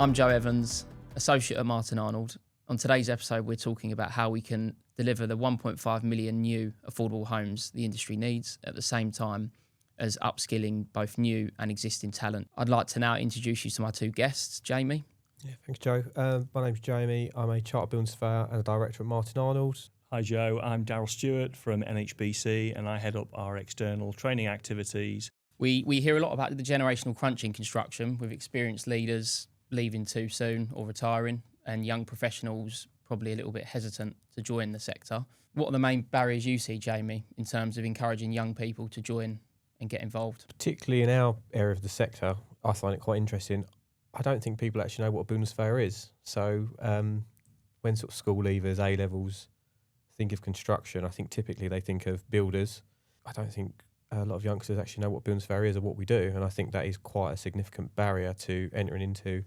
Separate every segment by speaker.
Speaker 1: I'm Joe Evans, Associate at Martin Arnold. On today's episode, we're talking about how we can deliver the 1.5 million new affordable homes the industry needs at the same time as upskilling both new and existing talent. I'd like to now introduce you to my two guests, Jamie.
Speaker 2: Yeah, thanks, Joe. My name's Jamie. I'm a chartered building surveyor and a director at Martin Arnold.
Speaker 3: Hi Joe, I'm Darryl Stewart from NHBC and I head up our external training activities.
Speaker 1: We hear a lot about the generational crunch in construction with experienced leaders leaving too soon or retiring and young professionals probably a little bit hesitant to join the sector. What are the main barriers you see, Jamie, in terms of encouraging young people to join and get involved?
Speaker 2: Particularly in our area of the sector, I find it quite interesting. I don't think people actually know what a building surveyor is. So when sort of school leavers, A-levels, think of construction, I think typically they think of builders. I don't think a lot of youngsters actually know what building surveyor is or what we do, and I think that is quite a significant barrier to entering into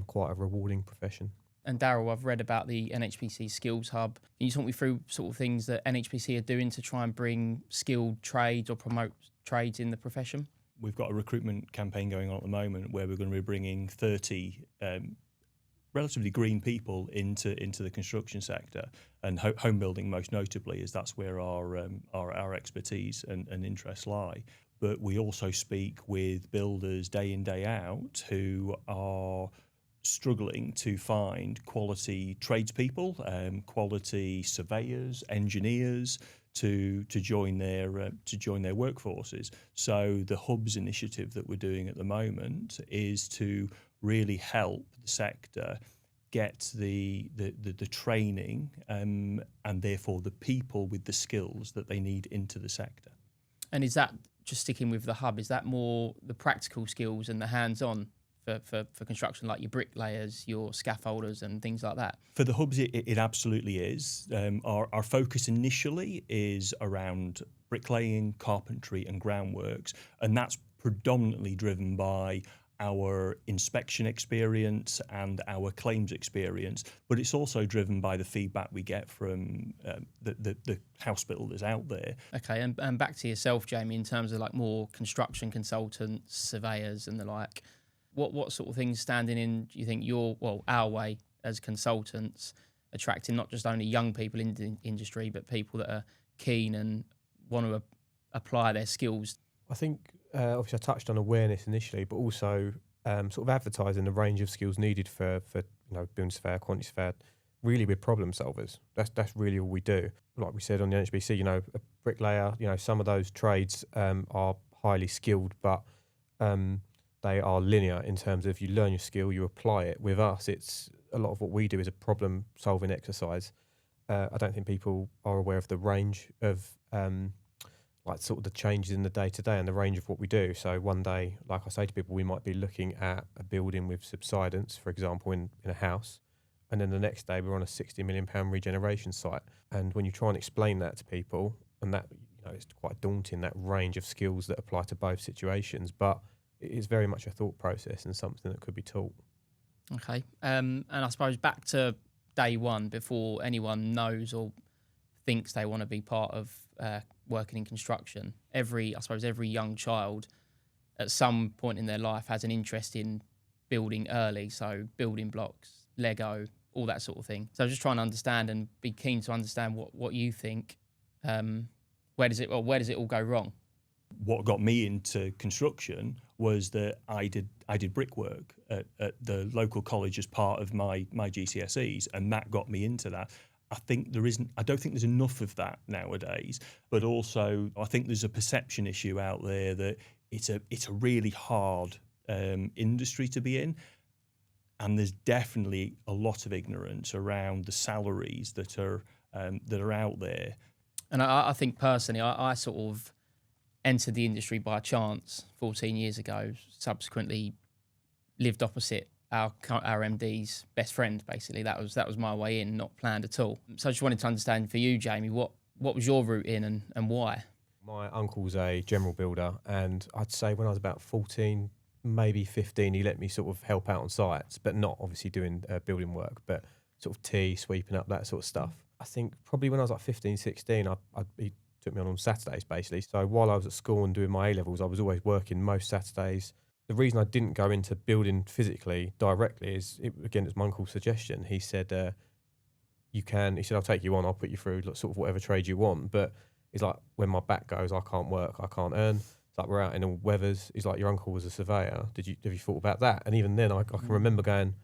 Speaker 2: quite a rewarding profession.
Speaker 1: And Darryl, I've read about the NHBC Skills Hub. Can you talk me through sort of things that NHBC are doing to try and bring skilled trades or promote trades in the profession?
Speaker 3: We've got a recruitment campaign going on at the moment where we're going to be bringing 30 relatively green people into the construction sector, and home building most notably, as that's where our expertise and interests lie. But we also speak with builders day in, day out who are struggling to find quality tradespeople, quality surveyors, engineers to join their workforces. So the Hubs initiative that we're doing at the moment is to really help the sector get the training and therefore the people with the skills that they need into the sector.
Speaker 1: And is that, just sticking with the Hub, is that more the practical skills and the hands-on for construction, like your bricklayers, your scaffolders and things like that?
Speaker 3: For the Hubs, it absolutely is. Our focus initially is around bricklaying, carpentry and groundworks, and that's predominantly driven by our inspection experience and our claims experience, but it's also driven by the feedback we get from the house builders out there. Okay,
Speaker 1: and back to yourself, Jamie, in terms of like more construction consultants, surveyors and the like, what sort of things standing in, do you think, our way as consultants, attracting not just only young people in the industry, but people that are keen and want to apply their skills?
Speaker 2: I think obviously I touched on awareness initially, but also sort of advertising the range of skills needed for building surveyor, quantity surveyor. Really, we're problem solvers. That's really all we do. Like we said on the NHBC, a bricklayer, some of those trades are highly skilled, but they are linear in terms of you learn your skill, you apply it. With us, it's a lot of what we do is a problem solving exercise. I don't think people are aware of the range of sort of the changes in the day-to-day and the range of what we do. So one day, like I say to people, we might be looking at a building with subsidence, for example, in a house, and then the next day we're on a £60 million regeneration site. And when you try and explain that to people, and that it's quite daunting, that range of skills that apply to both situations, but it is very much a thought process and something that could be taught.
Speaker 1: Okay, and I suppose back to day one, before anyone knows or thinks they want to be part of working in construction, every young child at some point in their life has an interest in building early, so building blocks, Lego, all that sort of thing. So just trying to understand and be keen to understand what you think. Where does it all go wrong?
Speaker 3: What got me into construction was that I did brickwork at the local college as part of my GCSEs, and that got me into that. I don't think there's enough of that nowadays, but also I think there's a perception issue out there that it's a really hard industry to be in, and there's definitely a lot of ignorance around the salaries that are out there.
Speaker 1: And I think personally, I sort of entered the industry by chance 14 years ago, subsequently lived opposite our MD's best friend, basically. That was my way in, not planned at all. So I just wanted to understand for you, Jamie, what was your route in and why?
Speaker 2: My uncle's a general builder, and I'd say when I was about 14, maybe 15, he let me sort of help out on sites, but not obviously doing building work, but sort of sweeping up, that sort of stuff. I think probably when I was like 15, 16, he took me on Saturdays, basically. So while I was at school and doing my A-levels, I was always working most Saturdays, the reason I didn't go into building physically directly is, again, it's my uncle's suggestion. He said, he said, I'll take you on, I'll put you through sort of whatever trade you want. But he's like, when my back goes, I can't work, I can't earn. It's like, we're out in all weathers. He's like, your uncle was a surveyor. Have you thought about that? And even then I can remember going,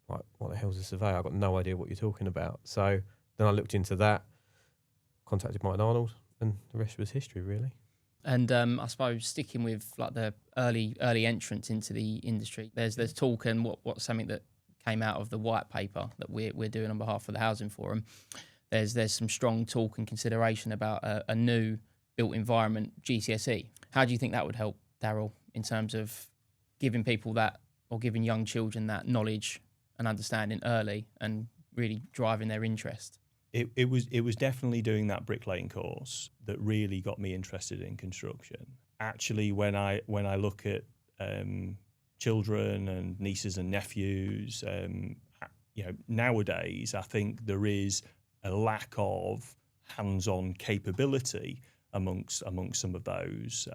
Speaker 2: like, what the hell's a surveyor? I've got no idea what you're talking about. So then I looked into that, contacted Mike and Arnold, and the rest was history, really.
Speaker 1: And I suppose sticking with like the early entrance into the industry, there's talk, and what's something that came out of the white paper that we're doing on behalf of the Housing Forum. There's some strong talk and consideration about a new built environment GCSE. How do you think that would help, Darryl, in terms of giving people that, or giving young children that knowledge and understanding early, and really driving their interest?
Speaker 3: It was definitely doing that bricklaying course that really got me interested in construction. Actually, when I look at children and nieces and nephews, nowadays I think there is a lack of hands-on capability amongst some of those.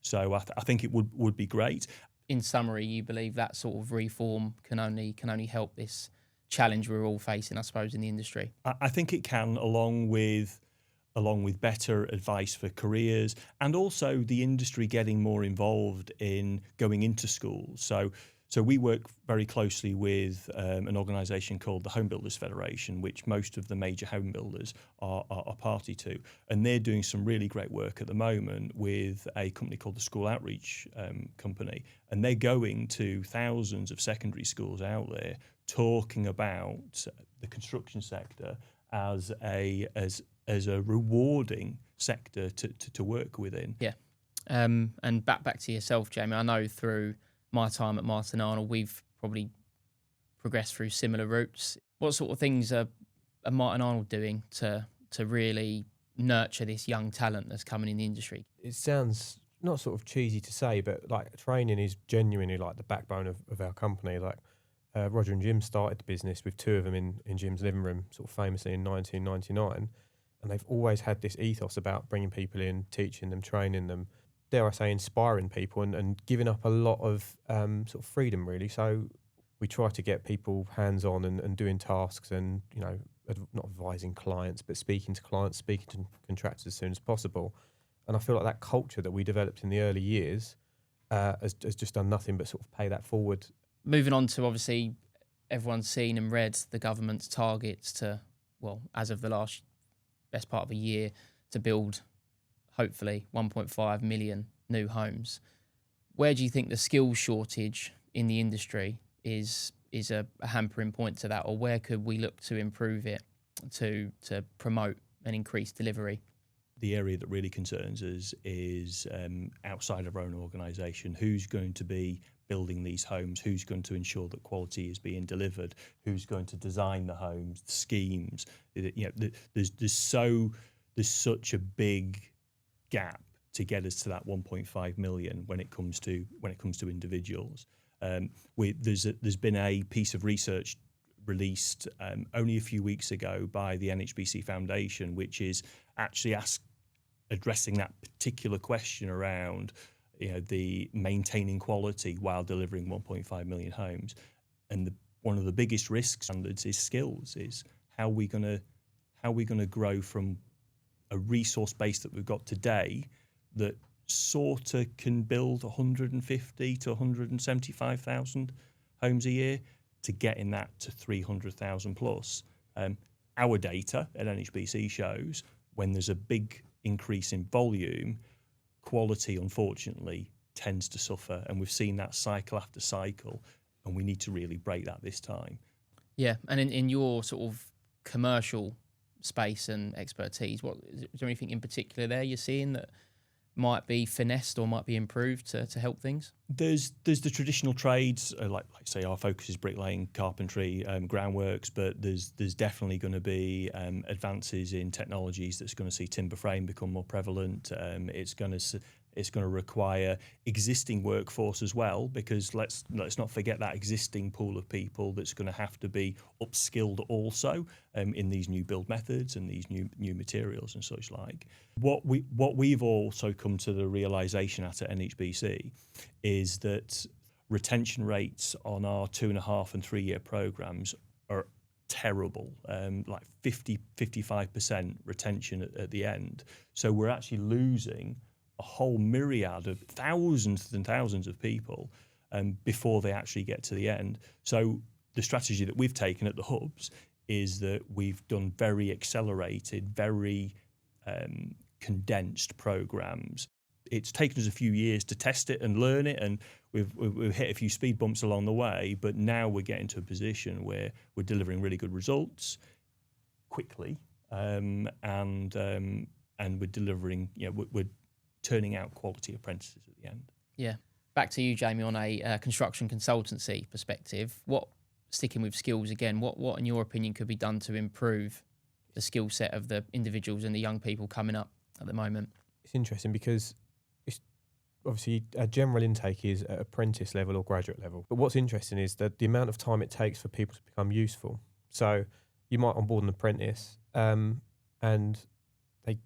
Speaker 3: So I think it would be great.
Speaker 1: In summary, you believe that sort of reform can only help this challenge we're all facing, I suppose, in the industry?
Speaker 3: I think it can, along with better advice for careers, and also the industry getting more involved in going into schools. So we work very closely with an organisation called the Home Builders Federation, which most of the major home builders are party to. And they're doing some really great work at the moment with a company called the School Outreach Company. And they're going to thousands of secondary schools out there talking about the construction sector as a rewarding sector to work within.
Speaker 1: Yeah. And back to yourself, Jamie. I know through my time at Martin Arnold, we've probably progressed through similar routes. What sort of things are Martin Arnold doing to really nurture this young talent that's coming in the industry? It
Speaker 2: sounds not sort of cheesy to say, but like training is genuinely like the backbone of our company. Like Roger and Jim started the business with two of them in Jim's living room, sort of famously in 1999. And they've always had this ethos about bringing people in, teaching them, training them, dare I say, inspiring people and giving up a lot of sort of freedom, really. So we try to get people hands-on and doing tasks and, not advising clients, but speaking to clients, speaking to contractors as soon as possible. And I feel like that culture that we developed in the early years has just done nothing but sort of pay that forward. Moving on to, obviously, everyone's seen and read the government's targets to, well, as of the best part of a year, to build hopefully 1.5 million new homes. Where do you think the skills shortage in the industry is a hampering point to that, or where could we look to improve it to promote and increase delivery?
Speaker 3: The area that really concerns us is outside of our own organisation. Who's going to be building these homes? Who's going to ensure that quality is being delivered? Who's going to design the homes, the schemes? There's such a big gap to get us to that 1.5 million when it comes to individuals. There's been a piece of research released only a few weeks ago by the NHBC Foundation, which is actually addressing that particular question around the maintaining quality while delivering 1.5 million homes. And one of the biggest risks standards is skills. Is how are we going to grow from a resource base that we've got today that sort of can build 150 to 175,000 homes a year to getting that to 300,000 plus. Our data at NHBC shows when there's a big increase in volume, quality unfortunately tends to suffer, and we've seen that cycle after cycle, and we need to really break that this time.
Speaker 1: Yeah, and in your sort of commercial space and expertise, is there anything in particular there you're seeing that might be finessed or might be improved to help things?
Speaker 3: There's the traditional trades, like say our focus is bricklaying, carpentry, groundworks, but there's definitely going to be advances in technologies that's going to see timber frame become more prevalent. It's going to It's going to require existing workforce as well, because let's not forget that existing pool of people that's going to have to be upskilled also in these new build methods and these new materials and such like. What we've also come to the realisation at NHBC is that retention rates on our 2.5 and 3 year programmes are terrible, like 55% retention at the end. So we're actually losing a whole myriad of thousands and thousands of people before they actually get to the end. So the strategy that we've taken at the hubs is that we've done very accelerated, very condensed programs. It's taken us a few years to test it and learn it, and we've hit a few speed bumps along the way, but now we're getting to a position where we're delivering really good results quickly, and we're delivering, we're turning out quality apprentices at the end.
Speaker 1: Yeah. Back to you, Jamie, on a construction consultancy perspective. Sticking with skills again, what in your opinion could be done to improve the skill set of the individuals and the young people coming up at the moment?
Speaker 2: It's interesting because obviously a general intake is at apprentice level or graduate level. But what's interesting is that the amount of time it takes for people to become useful. So you might onboard an apprentice, and they,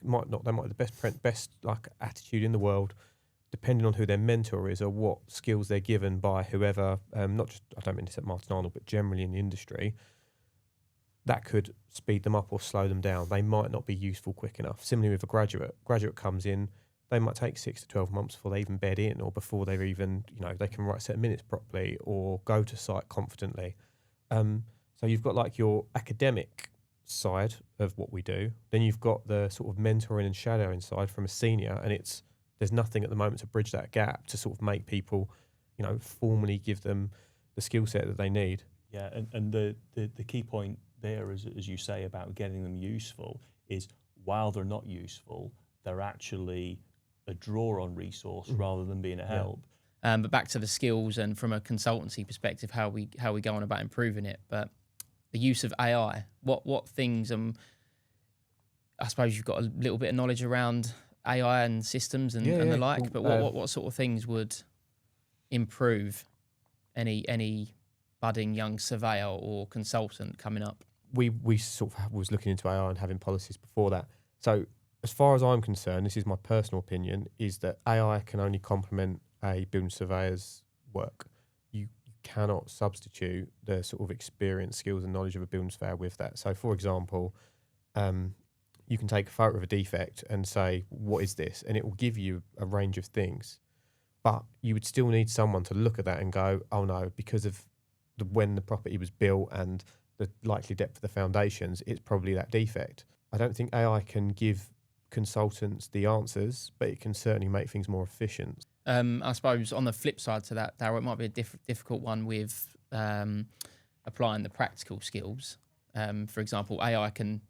Speaker 2: might have the best like attitude in the world, depending on who their mentor is or what skills they're given by whoever. Not just, I don't mean this at Martin Arnold, but generally in the industry. That could speed them up or slow them down. They might not be useful quick enough. Similarly with a graduate comes in, they might take 6 to 12 months before they even bed in, or before they're even, they can write a set of minutes properly or go to site confidently. So you've got like your academic side of what we do. Then you've got the sort of mentoring and shadowing side from a senior, and there's nothing at the moment to bridge that gap to sort of make people, formally give them the skill set that they need.
Speaker 3: Yeah, and the key point there, as you say, about getting them useful is while they're not useful, they're actually a draw on resource rather than being a help.
Speaker 1: But back to the skills, and from a consultancy perspective, how we go on about improving it. But the use of AI, what things, I suppose you've got a little bit of knowledge around AI and systems and the like, but what sort of things would improve any budding young surveyor or consultant coming up?
Speaker 2: We sort of was looking into AI and having policies before that. So as far as I'm concerned, this is my personal opinion, is that AI can only complement a building surveyor's work. You cannot substitute the sort of experience, skills and knowledge of a building surveyor with that. So for example, you can take a photo of a defect and say, what is this? And it will give you a range of things. But you would still need someone to look at that and go, oh no, because of when the property was built and the likely depth of the foundations, it's probably that defect. I don't think AI can give consultants the answers, but it can certainly make things more efficient.
Speaker 1: I suppose on the flip side to that, Darryl, it might be a difficult one with applying the practical skills. For example, AI can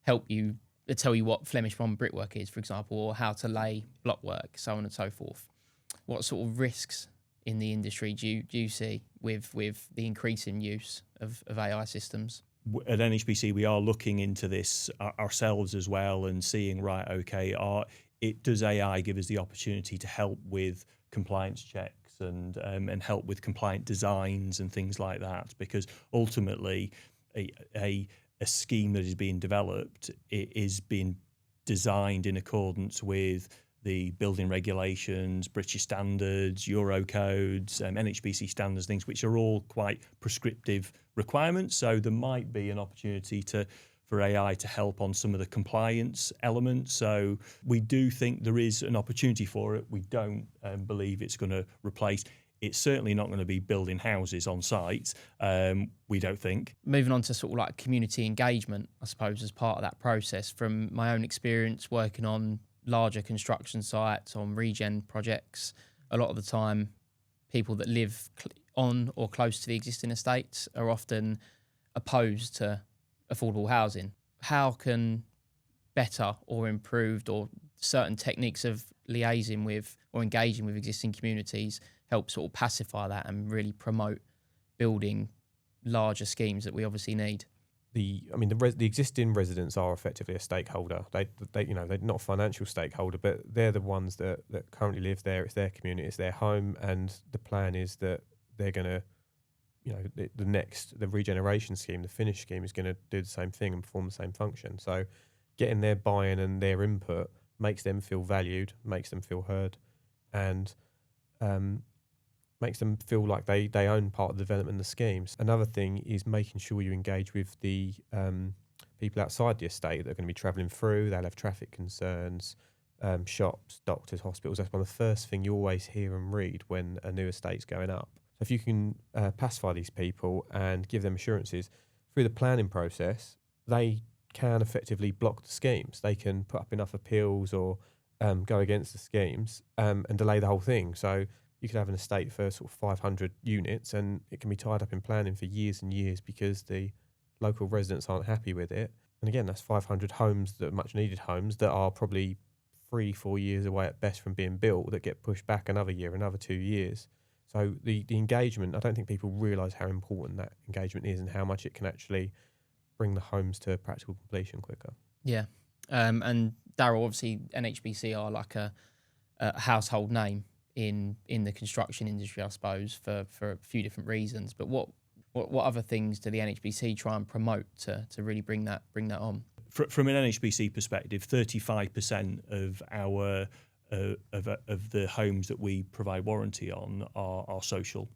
Speaker 1: help you tell you what Flemish bond brickwork is, for example, or how to lay block work, so on and so forth. What sort of risks in the industry do you see with the increasing use of AI systems?
Speaker 3: At NHBC, we are looking into this ourselves as well and seeing, does AI give us the opportunity to help with compliance checks and help with compliant designs and things like that? Because ultimately, a scheme that is being developed, it is being designed in accordance with the building regulations, British standards, Euro codes, NHBC standards, things which are all quite prescriptive requirements. So there might be an opportunity for AI to help on some of the compliance elements. So we do think there is an opportunity for it. We don't believe it's going to replace. It's certainly not going to be building houses on site, we don't think.
Speaker 1: Moving on to sort of like community engagement, I suppose, as part of that process. From my own experience working on larger construction sites, on regen projects, a lot of the time people that live on or close to the existing estates are often opposed to affordable housing. How can better or improved or certain techniques of liaising with or engaging with existing communities help sort of pacify that and really promote building larger schemes that we obviously need?
Speaker 2: the existing residents are effectively a stakeholder. They you know, they're not a financial stakeholder, but they're the ones that currently live there. It's their community, it's their home, and the plan is that they're going to, you know, the regeneration scheme, the finish scheme, is going to do the same thing and perform the same function. So getting their buy-in and their input makes them feel valued, makes them feel heard, and makes them feel like they own part of the development of the schemes. Another thing is making sure you engage with the people outside the estate that are going to be travelling through. They'll have traffic concerns, shops, doctors, hospitals. That's one of the first thing you always hear and read when a new estate's going up. So if you can pacify these people and give them assurances through the planning process, they can effectively block the schemes. They can put up enough appeals or go against the schemes and delay the whole thing. So you could have an estate for sort of 500 units and it can be tied up in planning for years and years because the local residents aren't happy with it. And again, that's 500 homes, that are much needed homes, that are probably 3-4 years away at best from being built, that get pushed back another year, another 2 years. So the engagement, I don't think people realise how important that engagement is and how much it can actually bring the homes to practical completion quicker.
Speaker 1: Yeah. And Darryl, obviously NHBC are like a household name in the construction industry, I suppose, for a few different reasons. But what other things do the NHBC try and promote to really bring that on?
Speaker 3: From an NHBC perspective, 35% of our of the homes that we provide warranty on are social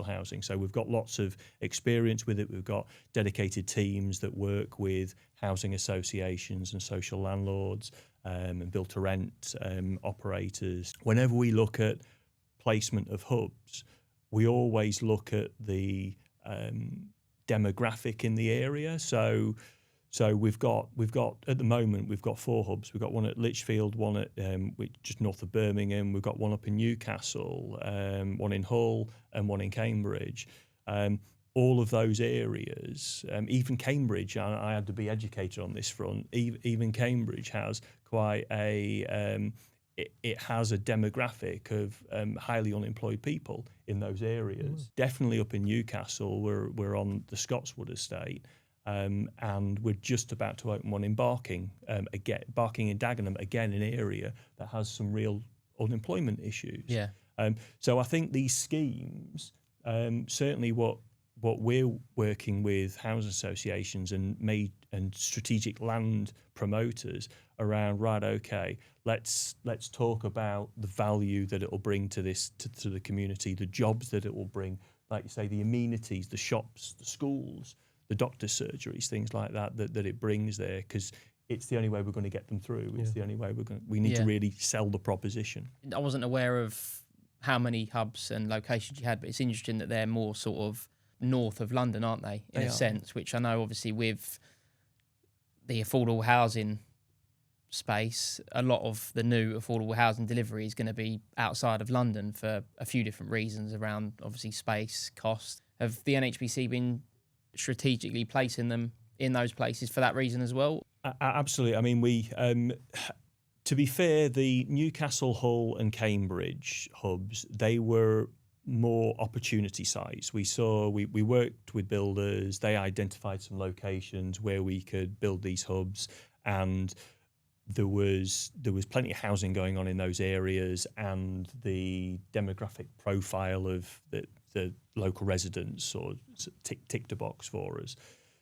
Speaker 3: housing. So we've got lots of experience with it. We've got dedicated teams that work with housing associations and social landlords and build-to-rent operators. Whenever we look at placement of hubs, we always look at the demographic in the area. So we've got at the moment we've got 4 hubs. We've got one at Lichfield, one at just north of Birmingham. We've got one up in Newcastle, one in Hull, and one in Cambridge. All of those areas, even Cambridge, I had to be educated on this front. Even Cambridge has quite a it has a demographic of highly unemployed people in those areas. Definitely up in Newcastle, we're on the Scotswood estate. And we're just about to open one in Barking, Barking in Dagenham, again an area that has some real unemployment issues.
Speaker 1: Yeah.
Speaker 3: So I think these schemes, certainly what we're working with housing associations and strategic land promoters around, right, okay, let's talk about the value that it will bring to the community, the jobs that it will bring, like you say, the amenities, the shops, the schools, the doctor's surgeries, things like that it brings there, because it's the only way we're going to get them through. It's the only way we need to really sell the proposition. I
Speaker 1: wasn't aware of how many hubs and locations you had, but it's interesting that they're more sort of north of London, aren't they, in a sense, which I know obviously with the affordable housing space, a lot of the new affordable housing delivery is going to be outside of London for a few different reasons around obviously space, cost. Have the NHBC been strategically placing them in those places for that reason as well?
Speaker 3: Absolutely. I mean, we to be fair, the Newcastle, Hull and Cambridge hubs, they were more opportunity sites. We worked with builders, they identified some locations where we could build these hubs, and there was plenty of housing going on in those areas, and the demographic profile of the local residents sort of ticked a box for us.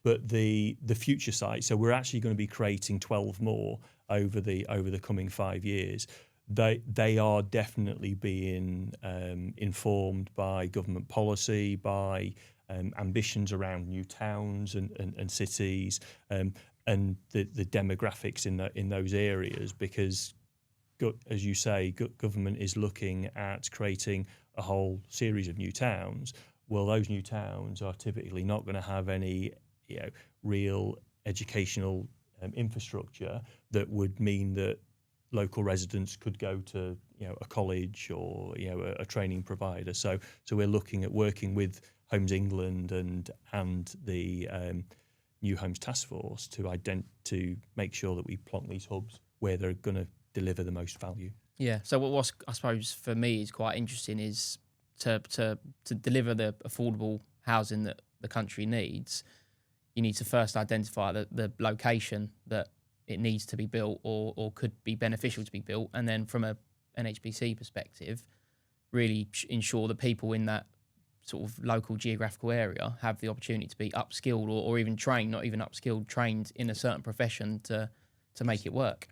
Speaker 3: But the future sites, so we're actually going to be creating 12 more over the coming 5 years. They are definitely being informed by government policy, by ambitions around new towns and cities, and the demographics in those areas, because, as you say, government is looking at creating a whole series of new towns. Well, those new towns are typically not going to have any real educational infrastructure that would mean that local residents could go to a college or a training provider. So we're looking at working with Homes England and the New Homes Task Force to make sure that we plonk these hubs where they're going to deliver the most value.
Speaker 1: Yeah. So what I suppose for me is quite interesting is to deliver the affordable housing that the country needs. you need to first identify the location that it needs to be built or could be beneficial to be built. And then from a NHBC perspective, really ensure that people in that sort of local geographical area have the opportunity to be upskilled or even trained, not even upskilled, trained in a certain profession to make it work.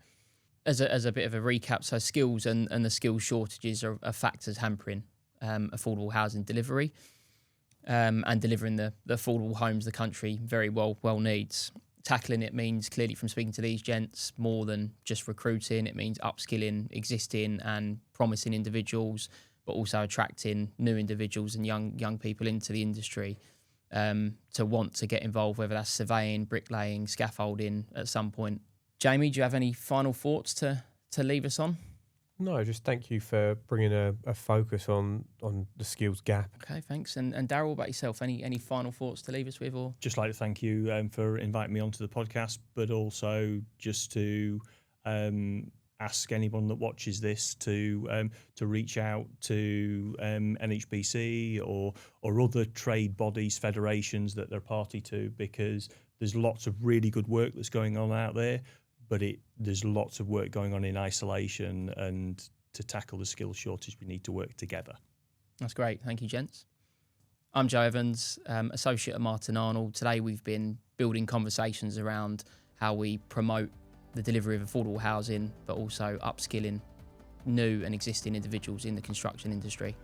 Speaker 1: As a bit of a recap, so skills and the skills shortages are factors hampering affordable housing delivery and delivering the affordable homes the country very well needs. Tackling it means, clearly from speaking to these gents, more than just recruiting. It means upskilling existing and promising individuals, but also attracting new individuals and young people into the industry to want to get involved, whether that's surveying, bricklaying, scaffolding at some point. Jamie, do you have any final thoughts to leave us on?
Speaker 2: No, just thank you for bringing a focus on the skills gap.
Speaker 1: Okay, thanks. And Darryl, what about yourself? Any final thoughts to leave us with? Or
Speaker 3: Just like to thank you for inviting me onto the podcast, but also just to ask anyone that watches this to reach out to NHBC or other trade bodies, federations that they're party to, because there's lots of really good work that's going on out there, but there's lots of work going on in isolation, and to tackle the skills shortage, we need to work together.
Speaker 1: That's great. Thank you, gents. I'm Joe Evans, Associate at Martin Arnold. Today we've been building conversations around how we promote the delivery of affordable housing, but also upskilling new and existing individuals in the construction industry.